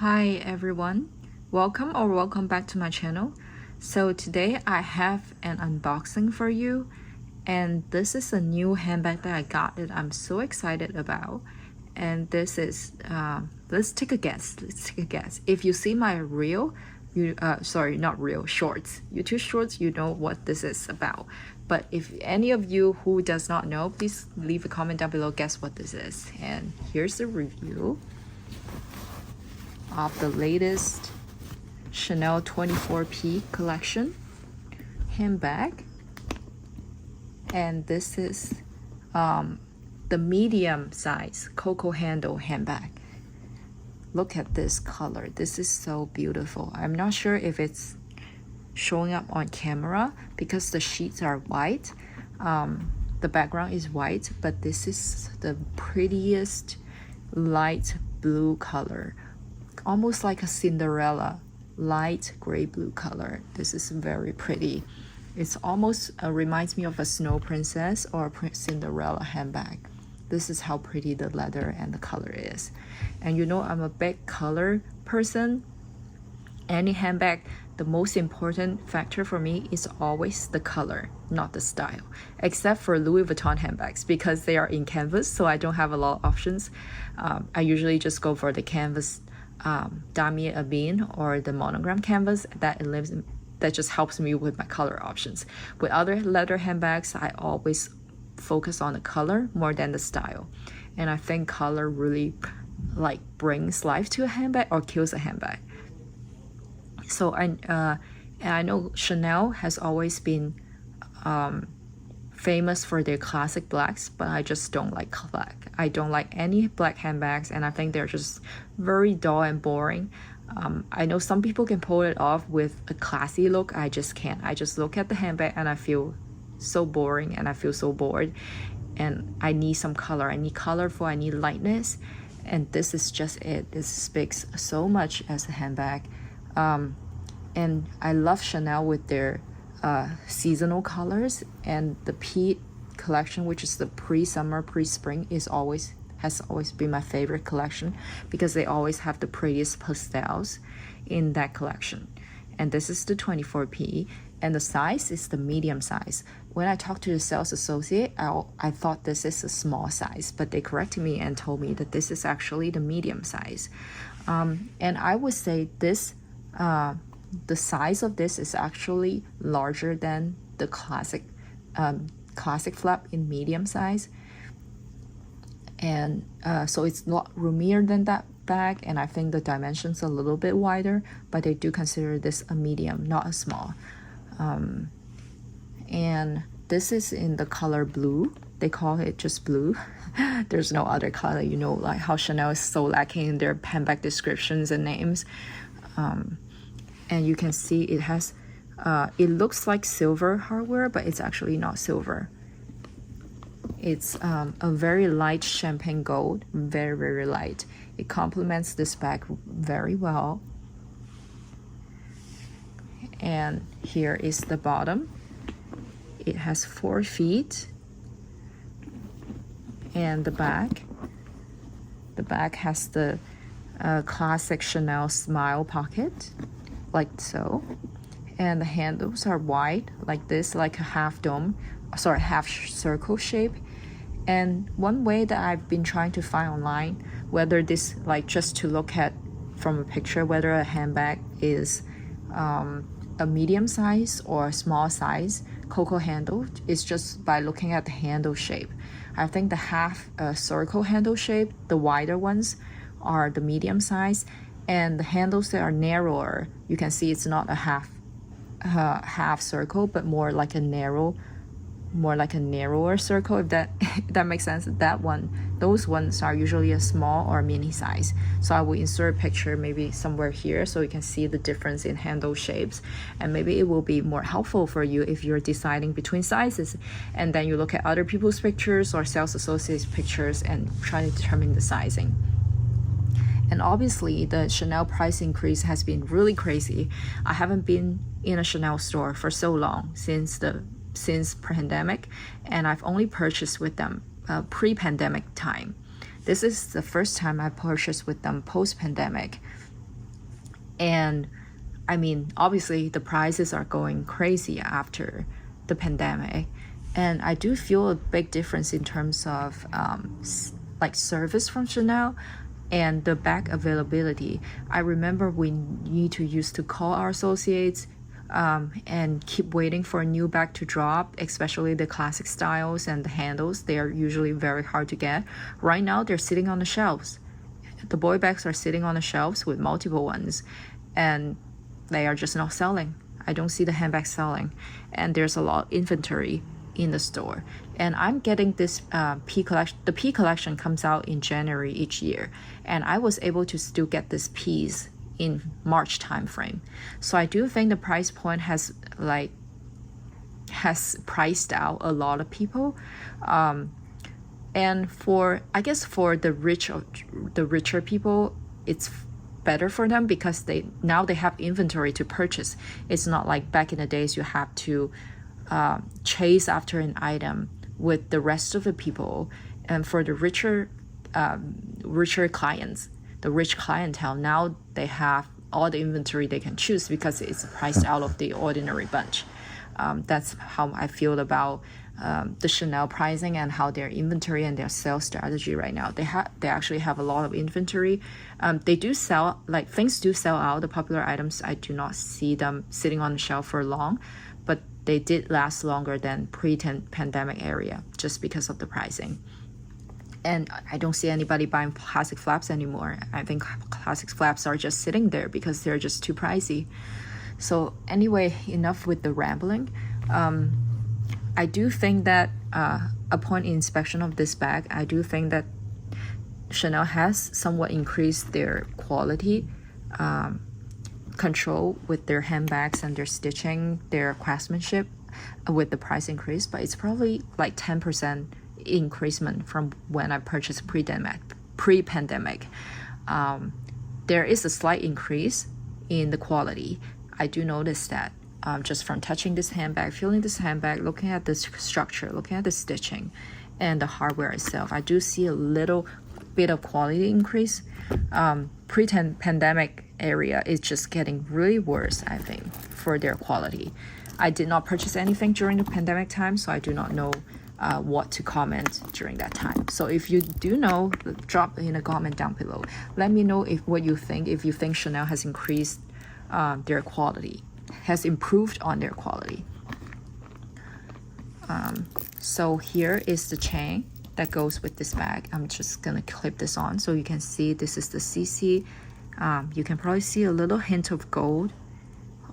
Hi everyone, welcome back to my channel. So today I have an unboxing for you, and this is a new handbag that I got that I'm so excited about. And this is let's take a guess. If you see my reel, sorry, not reel, shorts, YouTube shorts, you know what this is about. But if any of you who does not know, please leave a comment down below, guess what this is. And here's the review of the latest Chanel 24P collection handbag. And this is the medium size Coco handle handbag. Look at this color. This is so beautiful. I'm not sure if it's showing up on camera because the sheets are white. The background is white, but this is the prettiest light blue color, almost like a Cinderella, light gray blue color. This is very pretty. It's almost reminds me of a snow princess or a Cinderella handbag. This is how pretty the leather and the color is. And you know, I'm a big color person. Any handbag, the most important factor for me is always the color, not the style, except for Louis Vuitton handbags because they are in canvas, so I don't have a lot of options. I usually just go for the canvas damier ebene or the monogram canvas that just helps me with my color options. With other leather handbags, I always focus on the color more than the style, and I think color really like brings life to a handbag or kills a handbag. So I know Chanel has always been famous for their classic blacks, but I just don't like black. I don't like any black handbags, and I think they're just very dull and boring. I know some people can pull it off with a classy look. I just can't. I just look at the handbag and I feel so boring and I feel so bored, and I need some color. I need colorful, I need lightness, and this is just it. This speaks so much as a handbag. And I love Chanel with their seasonal colors, and the P collection, which is the pre-summer, pre-spring, has always been my favorite collection because they always have the prettiest pastels in that collection. And this is the 24P, and the size is the medium size. When I talked to the sales associate, I thought this is a small size, but they corrected me and told me that this is actually the medium size. And I would say this the size of this is actually larger than the classic flap in medium size, and so it's a lot roomier than that bag, and I think the dimensions a little bit wider, but they do consider this a medium, not a small. And this is in the color blue. They call it just blue. There's no other color, you know, like how Chanel is so lacking in their handbag descriptions and names. And you can see it has it looks like silver hardware, but it's actually not silver. It's a very light champagne gold, very light. It complements this bag very well. And here is the bottom. It has 4 feet, and the back has the classic Chanel smile pocket, like so, and the handles are wide like this, like a half circle shape. And one way that I've been trying to find online, whether this, like, just to look at from a picture whether a handbag is a medium size or a small size Coco handle, is just by looking at the handle shape. I think the half circle handle shape, the wider ones, are the medium size, and the handles that are narrower, you can see it's not a half circle, but more like a narrower circle, if that makes sense. Those ones are usually a small or mini size. So I will insert a picture maybe somewhere here so you can see the difference in handle shapes, and maybe it will be more helpful for you if you're deciding between sizes, and then you look at other people's pictures or sales associates pictures and try to determine the sizing. And obviously the Chanel price increase has been really crazy. I haven't been in a Chanel store for so long, since pandemic, and I've only purchased with them pre-pandemic time. This is the first time I purchased with them post-pandemic. And I mean, obviously the prices are going crazy after the pandemic. And I do feel a big difference in terms of like service from Chanel and the bag availability. I remember we need to used to call our associates and keep waiting for a new bag to drop, especially the classic styles and the handles. They are usually very hard to get. Right now, they're sitting on the shelves. The boy bags are sitting on the shelves with multiple ones, and they are just not selling. I don't see the handbags selling, and there's a lot of inventory in the store. And I'm getting this P collection. The P collection comes out in January each year, and I was able to still get this piece in March timeframe. So I do think the price point has priced out a lot of people. And for, I guess for the richer people, it's better for them because they have inventory to purchase. It's not like back in the days you have to chase after an item with the rest of the people. And for the richer clients, the rich clientele, now they have all the inventory they can choose because it's priced out of the ordinary bunch. That's how I feel about the Chanel pricing and how their inventory and their sales strategy right now. They actually have a lot of inventory. They do sell, like things do sell out. The popular items, I do not see them sitting on the shelf for long, but they did last longer than pre-pandemic area just because of the pricing. And I don't see anybody buying classic flaps anymore. I think classic flaps are just sitting there because they're just too pricey. So anyway, enough with the rambling. I do think that upon inspection of this bag, I do think that Chanel has somewhat increased their quality control with their handbags and their stitching, their craftsmanship with the price increase, but it's probably like 10% increasement from when I purchased pre-pandemic. There is a slight increase in the quality. I do notice that just from touching this handbag, feeling this handbag, looking at the structure, looking at the stitching and the hardware itself, I do see a little bit of quality increase. Pre-pandemic area is just getting really worse, I think, for their quality. I did not purchase anything during the pandemic time, so I do not know what to comment during that time. So if you do know, drop in a comment down below. Let me know what you think, if you think Chanel has increased their quality, has improved on their quality. So here is the chain that goes with this bag. I'm just gonna clip this on so you can see this is the CC. You can probably see a little hint of gold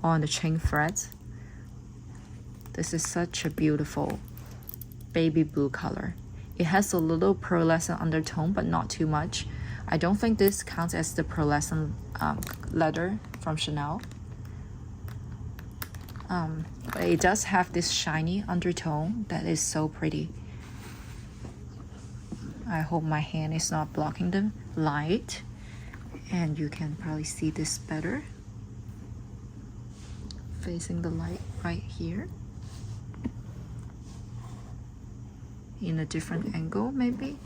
on the chain threads. This is such a beautiful baby blue color. It has a little pearlescent undertone, but not too much. I don't think this counts as the pearlescent leather from Chanel. But it does have this shiny undertone that is so pretty. I hope my hand is not blocking the light, and you can probably see this better. Facing the light right here. In a different angle, maybe.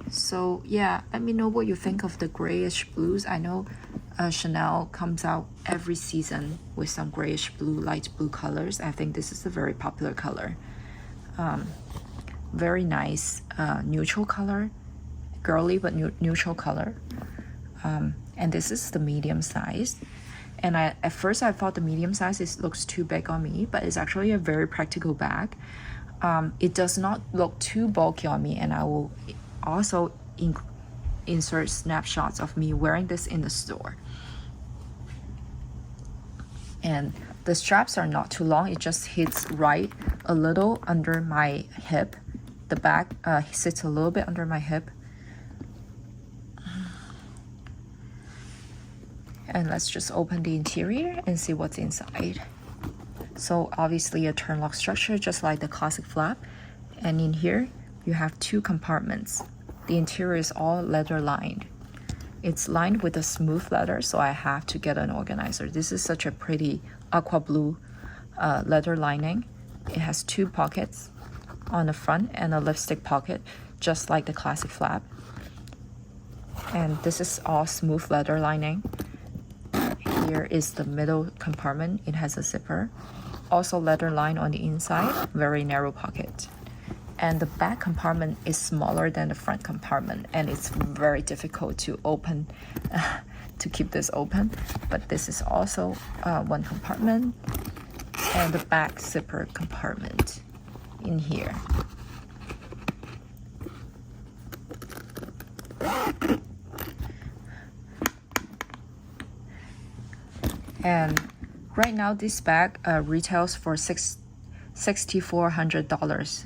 So yeah, let me know what you think of the grayish blues. I know Chanel comes out every season with some grayish blue, light blue colors. I think this is a very popular color. Very nice neutral color, girly but neutral color. And this is the medium size. And at first I thought the medium size looks too big on me, but it's actually a very practical bag. It does not look too bulky on me, and I will also insert snapshots of me wearing this in the store. And the straps are not too long. It just hits right a little under my hip. The bag sits a little bit under my hip. And let's just open the interior and see what's inside. So obviously a turn lock structure, just like the classic flap. And in here, you have two compartments. The interior is all leather lined. It's lined with a smooth leather, so I have to get an organizer. This is such a pretty aqua blue leather lining. It has two pockets on the front and a lipstick pocket, just like the classic flap. And this is all smooth leather lining. Here is the middle compartment. It has a zipper. Also leather line on the inside, very narrow pocket. And the back compartment is smaller than the front compartment, and it's very difficult to open, to keep this open. But this is also one compartment, and the back zipper compartment in here. And right now this bag retails for $6,400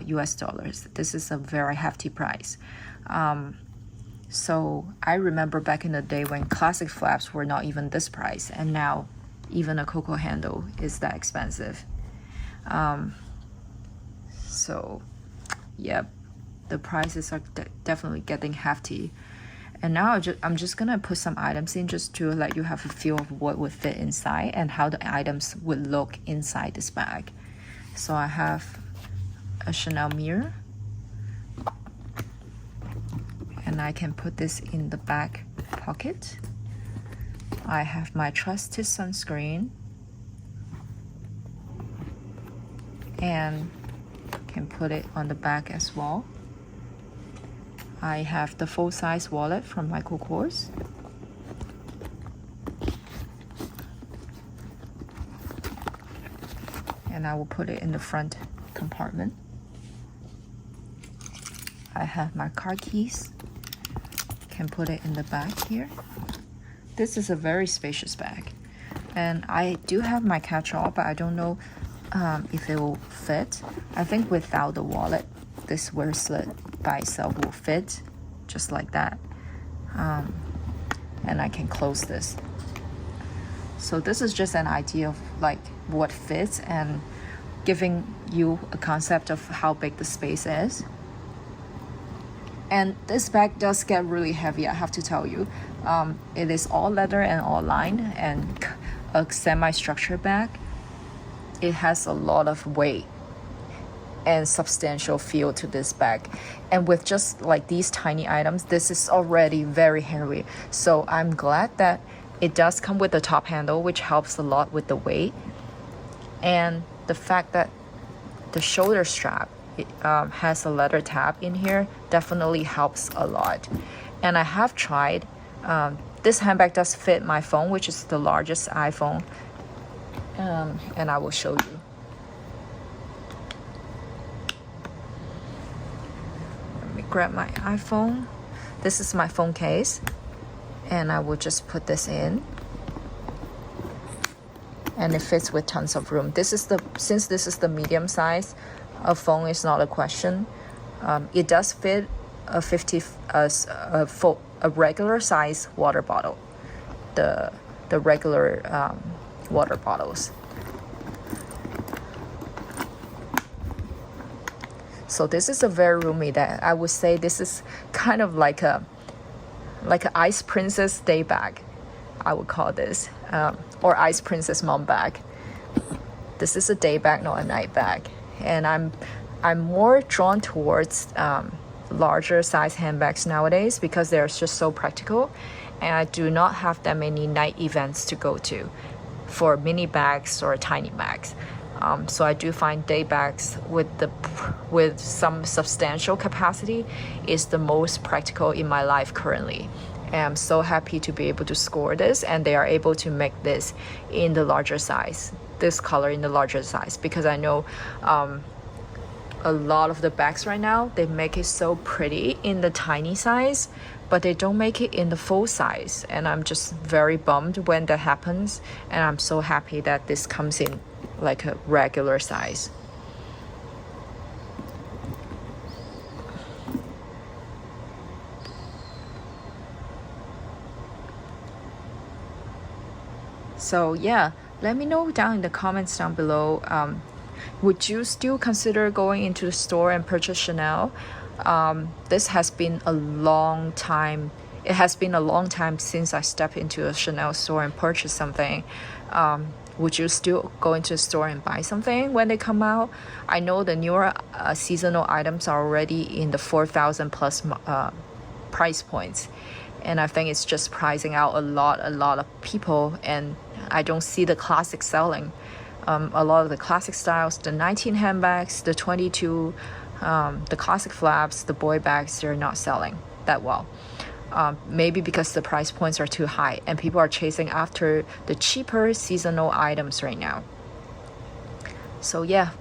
US dollars. This is a very hefty price. So I remember back in the day when classic flaps were not even this price, and now even a Coco handle is that expensive. So yep, the prices are definitely getting hefty. And now I'm just gonna put some items in just to let you have a feel of what would fit inside and how the items would look inside this bag. So I have a Chanel mirror, and I can put this in the back pocket. I have my trusted sunscreen, and can put it on the back as well. I have the full-size wallet from Michael Kors. And I will put it in the front compartment. I have my car keys. Can put it in the back here. This is a very spacious bag. And I do have my catch-all, but I don't know if it will fit. I think without the wallet, this wear slit by itself will fit just like that. And I can close this. So this is just an idea of like what fits and giving you a concept of how big the space is. And this bag does get really heavy, I have to tell you. It is all leather and all lined and a semi-structured bag. It has a lot of weight and substantial feel to this bag, and with just like these tiny items, this is already very heavy. So I'm glad that it does come with a top handle, which helps a lot with the weight, and the fact that the shoulder strap has a leather tab in here definitely helps a lot. And I have tried, this handbag does fit my phone, which is the largest iPhone, and I will show you. Grab my iPhone. This is my phone case, and I will just put this in, and it fits with tons of room. Since this is the medium size, a phone is not a question. It does fit a regular size water bottle, the regular water bottles. So this is a very roomy that I would say this is kind of like an Ice Princess day bag, I would call this, or Ice Princess mom bag. This is a day bag, not a night bag, and I'm more drawn towards larger size handbags nowadays because they're just so practical, and I do not have that many night events to go to for mini bags or tiny bags. So I do find day bags with some substantial capacity is the most practical in my life currently. And I'm so happy to be able to score this, and they are able to make this in the larger size, this color in the larger size, because I know a lot of the bags right now, they make it so pretty in the tiny size, but they don't make it in the full size, and I'm just very bummed when that happens, and I'm so happy that this comes in like a regular size. So yeah, let me know down in the comments down below, would you still consider going into the store and purchase Chanel? This has been a long time. It has been a long time since I stepped into a Chanel store and purchased something. Would you still go into the store and buy something when they come out? I know the newer seasonal items are already in the 4,000 plus price points, and I think it's just pricing out a lot of people, and I don't see the classic selling. A lot of the classic styles, the 19 handbags, the 22, the classic flaps, the boy bags, they're not selling that well. Maybe because the price points are too high and people are chasing after the cheaper seasonal items right now. So yeah,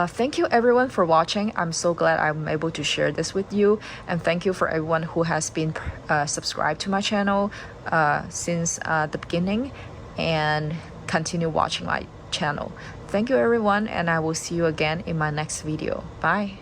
thank you everyone for watching. I'm so glad I'm able to share this with you, and thank you for everyone who has been subscribed to my channel since the beginning and continue watching my channel. Thank you everyone, and I will see you again in my next video. Bye.